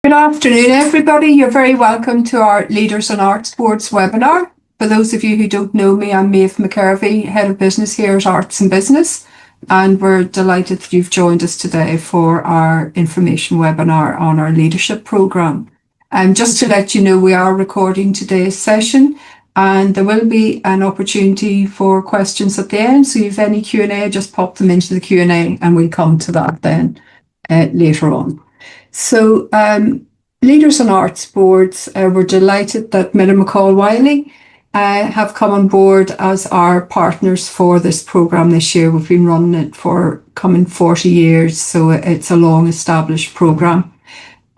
Good afternoon, everybody. You're very welcome to our Leaders in Arts Boards webinar. For those of you who don't know me, I'm Maeve McKervey, Head of Business here at Arts and Business, and we're delighted that you've joined us today for our information webinar on our leadership programme. And just to let you know, we are recording today's session, and there will be an opportunity for questions at the end. So if you have any Q&A, just pop them into the Q&A and we'll come to that then later on. So Leaders in Arts Boards, we're delighted that Miller McCall Wiley have come on board as our partners for this programme this year. We've been running it for coming 40 years, so it's a long established programme.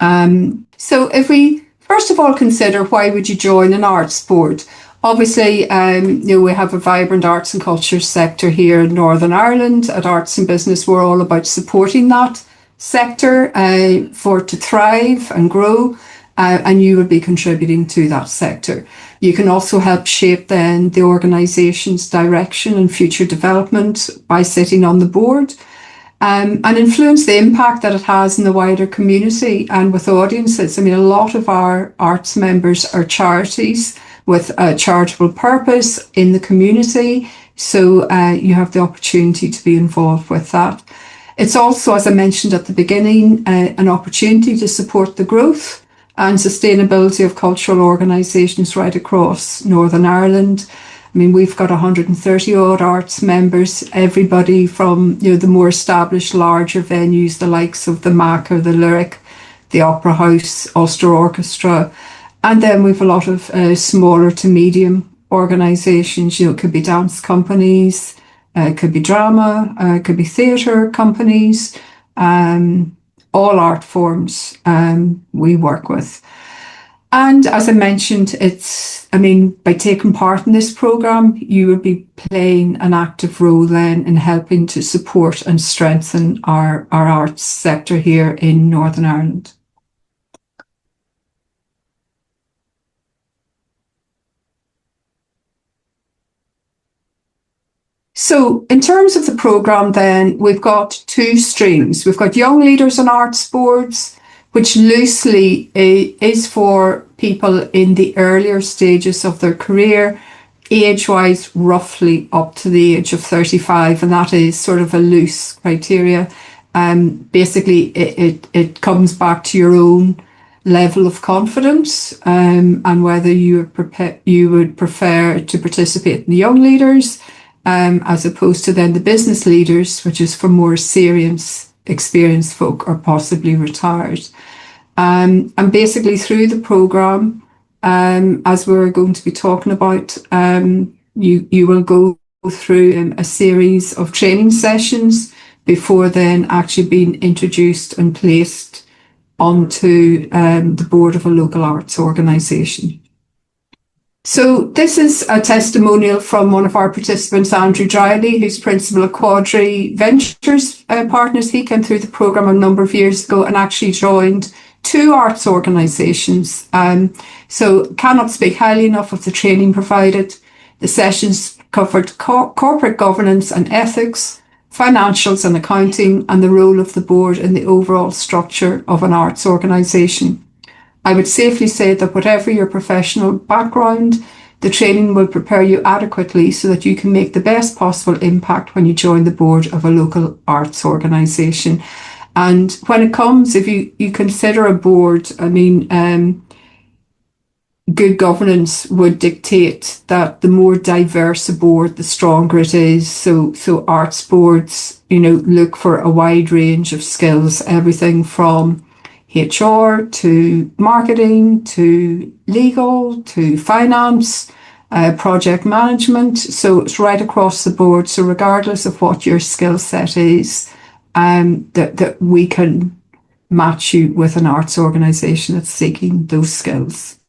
So if we first of all consider why would you join an arts board? Obviously, we have a vibrant arts and culture sector here in Northern Ireland. At Arts and Business, we're all about supporting that sector for it to thrive and grow, and you will be contributing to that sector. You can also help shape then the organisation's direction and future development by sitting on the board, and influence the impact that it has in the wider community and with audiences. I mean, a lot of our arts members are charities with a charitable purpose in the community, so you have the opportunity to be involved with that. It's also, as I mentioned at the beginning, an opportunity to support the growth and sustainability of cultural organisations right across Northern Ireland. I mean, we've got 130 odd arts members, everybody from the more established, larger venues, the likes of the MAC or the Lyric, the Opera House, Ulster Orchestra, and then we've a lot of smaller to medium organisations. It could be dance companies, it could be drama, it could be theatre companies, all art forms we work with. And as I mentioned, by taking part in this programme, you will be playing an active role then in helping to support and strengthen our arts sector here in Northern Ireland. So in terms of the programme then, we've got two streams. We've got Young Leaders in Arts Boards, which loosely is for people in the earlier stages of their career, age-wise roughly up to the age of 35, and that is sort of a loose criteria. Basically, it comes back to your own level of confidence and whether you would prefer to participate in the Young Leaders, as opposed to then the business leaders, which is for more serious, experienced folk or possibly retired. And basically through the programme, as we're going to be talking about, you will go through a series of training sessions before then actually being introduced and placed onto the board of a local arts organisation. So this is a testimonial from one of our participants, Andrew Dryly, who's principal of Quadri Ventures Partners. He came through the programme a number of years ago and actually joined two arts organisations. So cannot speak highly enough of the training provided. The sessions covered corporate governance and ethics, financials and accounting, and the role of the board in the overall structure of an arts organisation. I would safely say that whatever your professional background, the training will prepare you adequately so that you can make the best possible impact when you join the board of a local arts organisation. And when it comes, if you consider a board, good governance would dictate that the more diverse a board, the stronger it is. So arts boards, look for a wide range of skills, everything from HR to marketing to legal to finance, project management. So it's right across the board. So regardless of what your skill set is, that we can match you with an arts organisation that's seeking those skills.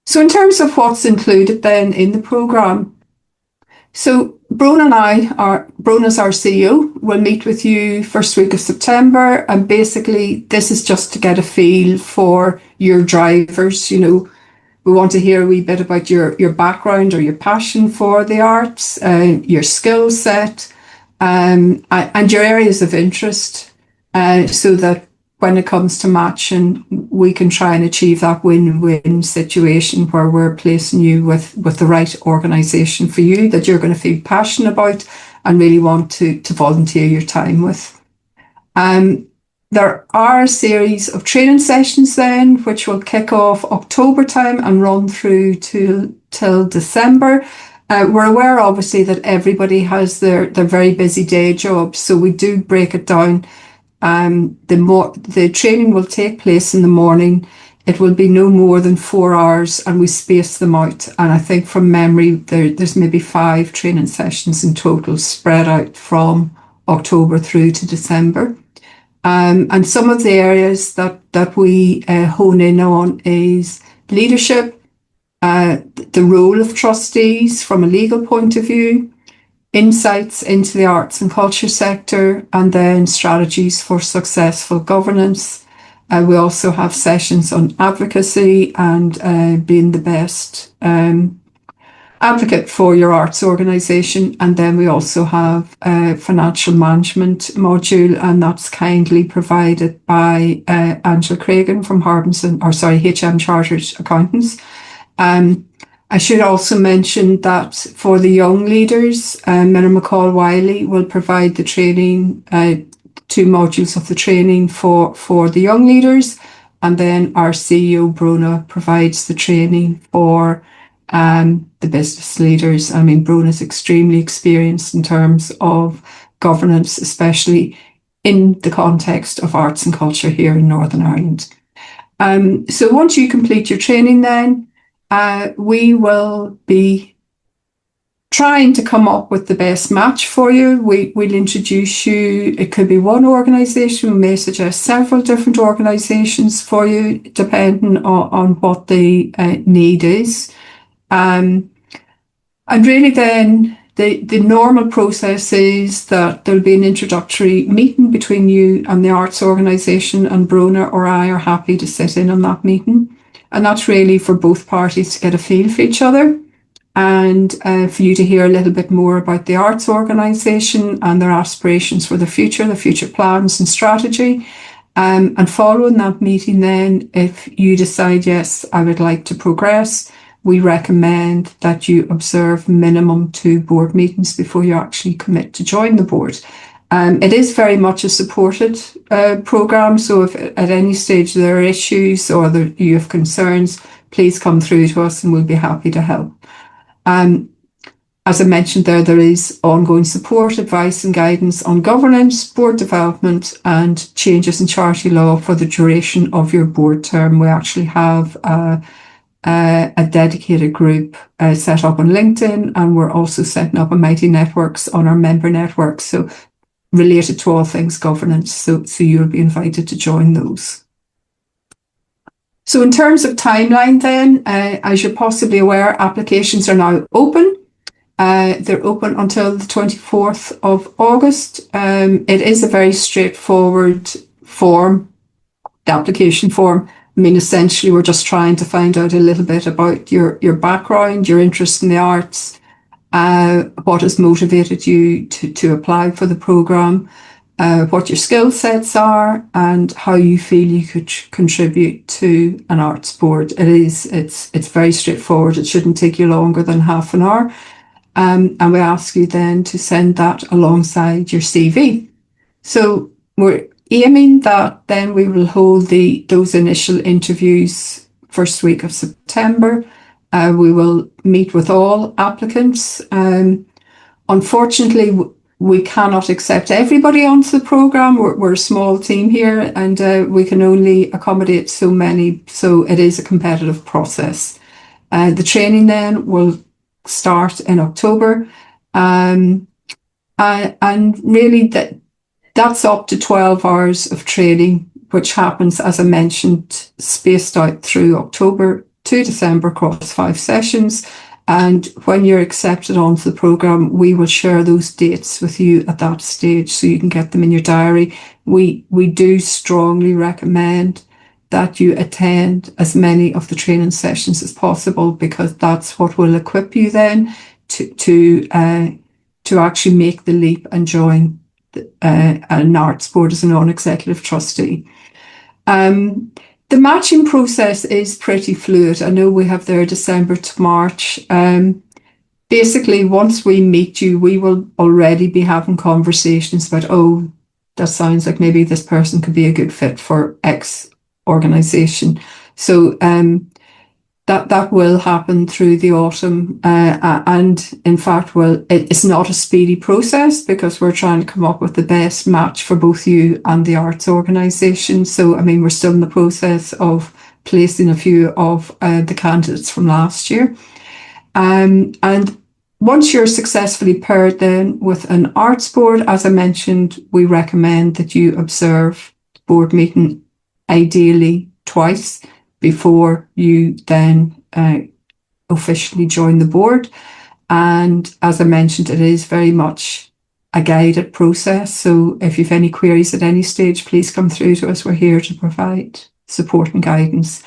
So in terms of what's included then in the programme, so Bron is our CEO, will meet with you first week of September, and basically this is just to get a feel for your drivers. We want to hear a wee bit about your background or your passion for the arts, your skill set, and your areas of interest, so that when it comes to matching, we can try and achieve that win-win situation where we're placing you with the right organisation for you that you're going to feel passionate about and really want to volunteer your time with. There are a series of training sessions then, which will kick off October time and run through till December. We're aware, obviously, that everybody has their very busy day jobs, so we do break it down. The training will take place in the morning. It will be no more than 4 hours, and we space them out. And I think from memory, there's maybe 5 training sessions in total spread out from October through to December. And some of the areas that we hone in on is leadership, the role of trustees from a legal point of view, insights into the arts and culture sector, and then strategies for successful governance. We also have sessions on advocacy and being the best advocate for your arts organisation. And then we also have a financial management module, and that's kindly provided by Angela Cragen from HM Chartered Accountants. I should also mention that for the young leaders, Minna McCall-Wiley will provide the training, 2 modules of the training for the young leaders, and then our CEO Brona provides the training for the business leaders. I mean, Brona is extremely experienced in terms of governance, especially in the context of arts and culture here in Northern Ireland. So once you complete your training then, we will be trying to come up with the best match for you. We'll introduce you. It could be one organisation. We may suggest several different organisations for you, depending on what the need is. And really then the normal process is that there'll be an introductory meeting between you and the arts organisation, and Brona or I are happy to sit in on that meeting. And that's really for both parties to get a feel for each other, and for you to hear a little bit more about the arts organisation and their aspirations for the future plans and strategy. And following that meeting then, if you decide, yes, I would like to progress, we recommend that you observe minimum 2 board meetings before you actually commit to join the board. It is very much a supported programme, so if at any stage there are issues or you have concerns, please come through to us and we'll be happy to help. As I mentioned there is ongoing support, advice and guidance on governance, board development and changes in charity law for the duration of your board term. We actually have a dedicated group set up on LinkedIn, and we're also setting up a Mighty Networks on our member network, so related to all things governance, so you'll be invited to join those. So in terms of timeline then, as you're possibly aware, applications are now open. They're open until the 24th of August. It is a very straightforward form, the application form. I mean, essentially, we're just trying to find out a little bit about your background, your interest in the arts, what has motivated you to apply for the programme, what your skill sets are, and how you feel you could contribute to an arts board. It's very straightforward. It shouldn't take you longer than half an hour. And we ask you then to send that alongside your CV. So we're aiming that then we will hold those initial interviews first week of September. We will meet with all applicants. Unfortunately, we cannot accept everybody onto the programme. We're a small team here, and we can only accommodate so many, so it is a competitive process. The training then will start in October, and really that's up to 12 hours of training, which happens, as I mentioned, spaced out through October to December across 5 sessions. And when you're accepted onto the programme, we will share those dates with you at that stage so you can get them in your diary. We do strongly recommend that you attend as many of the training sessions as possible, because that's what will equip you then to actually make the leap and join an arts board as a non-executive trustee. The matching process is pretty fluid. I know we have there December to March. Basically, once we meet you, we will already be having conversations about, oh, that sounds like maybe this person could be a good fit for X organisation. So that will happen through the autumn. And in fact, it's not a speedy process because we're trying to come up with the best match for both you and the arts organisation. So, I mean, we're still in the process of placing a few of the candidates from last year. And once you're successfully paired then with an arts board, as I mentioned, we recommend that you observe the board meeting ideally twice before you then officially join the board. And as I mentioned, it is very much a guided process. So if you have any queries at any stage, please come through to us. We're here to provide support and guidance.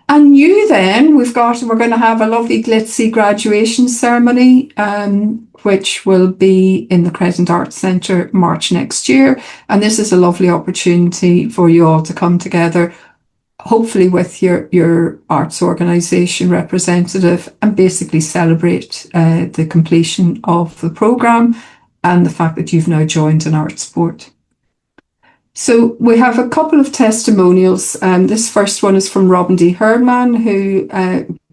And you then, we're going to have a lovely glitzy graduation ceremony, which will be in the Crescent Arts Centre March next year. And this is a lovely opportunity for you all to come together, hopefully with your arts organisation representative, and basically celebrate the completion of the programme and the fact that you've now joined an arts board. So we have a couple of testimonials. This first one is from Robin D. Herdman, who,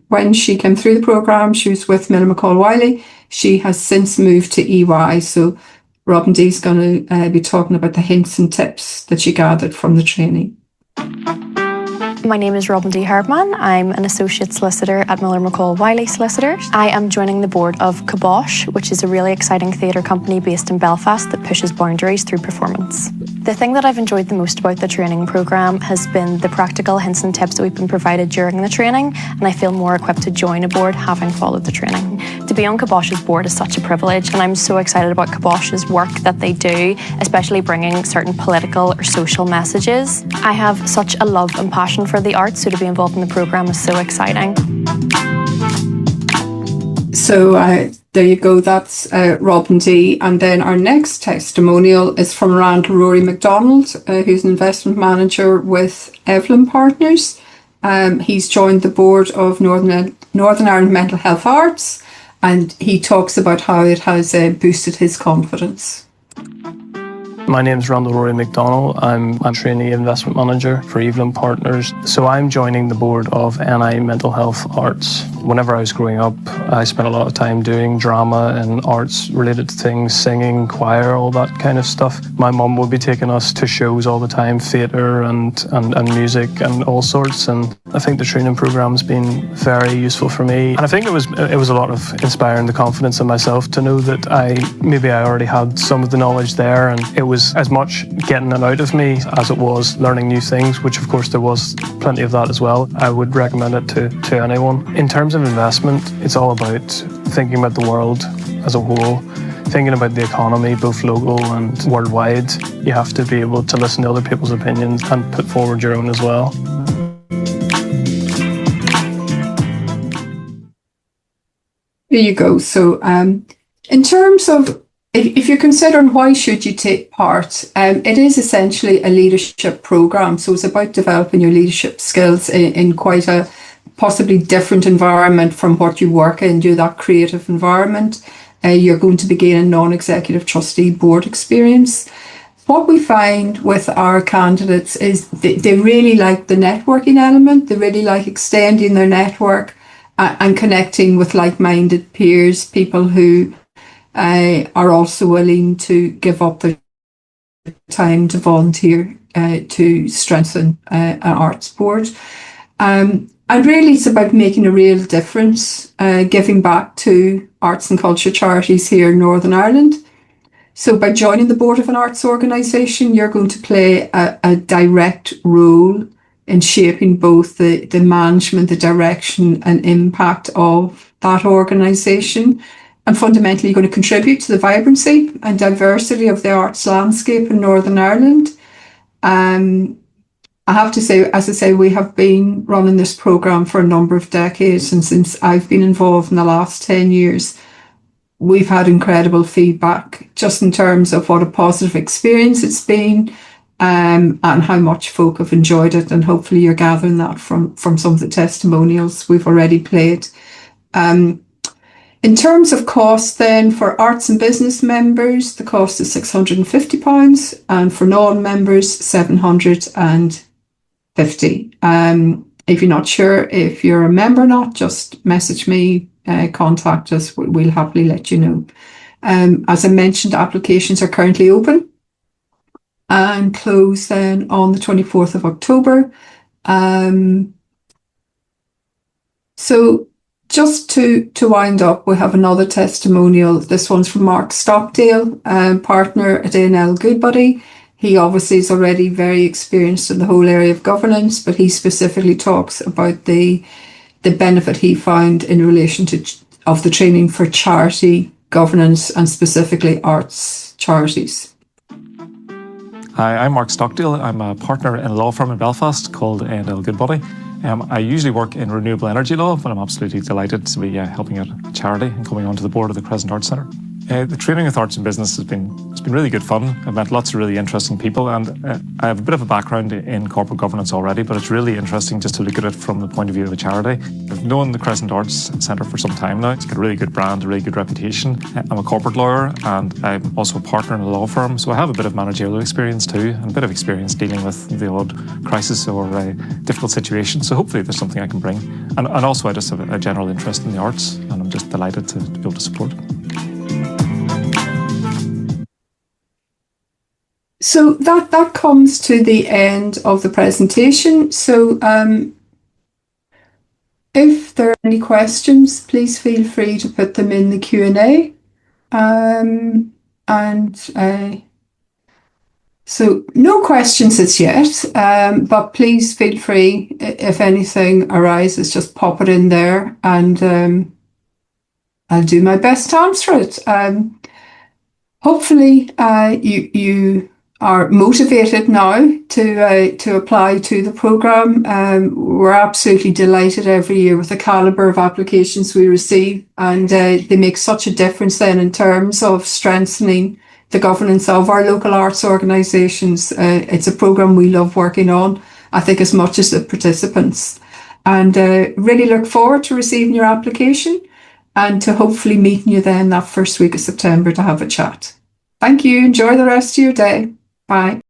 when she came through the programme, she was with Miller McCall Wiley. She has since moved to EY. So Robin D. is going to be talking about the hints and tips that she gathered from the training. My name is Robin D. Herdman. I'm an associate solicitor at Miller McCall Wiley Solicitors. I am joining the board of Kibosh, which is a really exciting theatre company based in Belfast that pushes boundaries through performance. The thing that I've enjoyed the most about the training programme has been the practical hints and tips that we've been provided during the training, and I feel more equipped to join a board having followed the training. To be on Kibosh's board is such a privilege, and I'm so excited about Kibosh's work that they do, especially bringing certain political or social messages. I have such a love and passion for the arts, so to be involved in the programme is so exciting. So there you go, that's Robin D. And then our next testimonial is from Randall Rory MacDonald, who's an investment manager with Evelyn Partners. He's joined the board of Northern Ireland Mental Health Arts, and he talks about how it has boosted his confidence. My name is Randall Rory MacDonald. I'm a trainee investment manager for Evelyn Partners. So I'm joining the board of A&BNI Mental Health Arts. Whenever I was growing up, I spent a lot of time doing drama and arts related to things, singing, choir, all that kind of stuff. My mum would be taking us to shows all the time, theatre and music and all sorts. And I think the training program's been very useful for me. And I think it was a lot of inspiring the confidence in myself to know that I already had some of the knowledge there, and it was as much getting it out of me as it was learning new things, which of course there was plenty of that as well. I would recommend it to anyone. In terms of investment, it's all about thinking about the world as a whole, thinking about the economy, both local and worldwide. You have to be able to listen to other people's opinions and put forward your own as well. There you go. So in terms of if you're considering why should you take part, it is essentially a leadership programme. So it's about developing your leadership skills in quite a possibly different environment from what you work in, that creative environment. You're going to be gaining non-executive trustee board experience. What we find with our candidates is they really like the networking element. They really like extending their network and connecting with like-minded peers, people who are also willing to give up their time to volunteer to strengthen an arts board. And really it's about making a real difference, giving back to arts and culture charities here in Northern Ireland. So by joining the board of an arts organisation, you're going to play a direct role in shaping both the management, the direction and impact of that organisation. And fundamentally, you're going to contribute to the vibrancy and diversity of the arts landscape in Northern Ireland. I have to say, as I say, we have been running this programme for a number of decades, and since I've been involved in the last 10 years, we've had incredible feedback just in terms of what a positive experience it's been, and how much folk have enjoyed it. And hopefully you're gathering that from some of the testimonials we've already played. In terms of cost then, for arts and business members, the cost is £650, and for non-members, £750. If you're not sure if you're a member or not, just message me, contact us. We'll happily let you know. As I mentioned, applications are currently open and close then on the 24th of October. So just to wind up, we have another testimonial. This one's from Mark Stockdale, partner at A&L Goodbody. He obviously is already very experienced in the whole area of governance, but he specifically talks about the benefit he found in relation to the training for charity governance and specifically arts charities. Hi, I'm Mark Stockdale. I'm a partner in a law firm in Belfast called A&L Goodbody. I usually work in renewable energy law, but I'm absolutely delighted to be helping out a charity and coming onto the board of the Crescent Arts Centre. The training with arts and business has been really good fun. I've met lots of really interesting people, and I have a bit of a background in corporate governance already, but it's really interesting just to look at it from the point of view of a charity. I've known the Crescent Arts Centre for some time now. It's got a really good brand, a really good reputation. I'm a corporate lawyer, and I'm also a partner in a law firm, so I have a bit of managerial experience too, and a bit of experience dealing with the odd crisis or a difficult situation. So hopefully there's something I can bring. And also I just have a general interest in the arts, and I'm just delighted to be able to support it. So that comes to the end of the presentation. So if there are any questions, please feel free to put them in the Q&A. So no questions as yet, but please feel free, if anything arises, just pop it in there, and I'll do my best to answer it. Hopefully you are motivated now to apply to the programme. We're absolutely delighted every year with the calibre of applications we receive, and they make such a difference then in terms of strengthening the governance of our local arts organisations. It's a programme we love working on, I think, as much as the participants, and really look forward to receiving your application and to hopefully meeting you then that first week of September to have a chat. Thank you. Enjoy the rest of your day. Bye.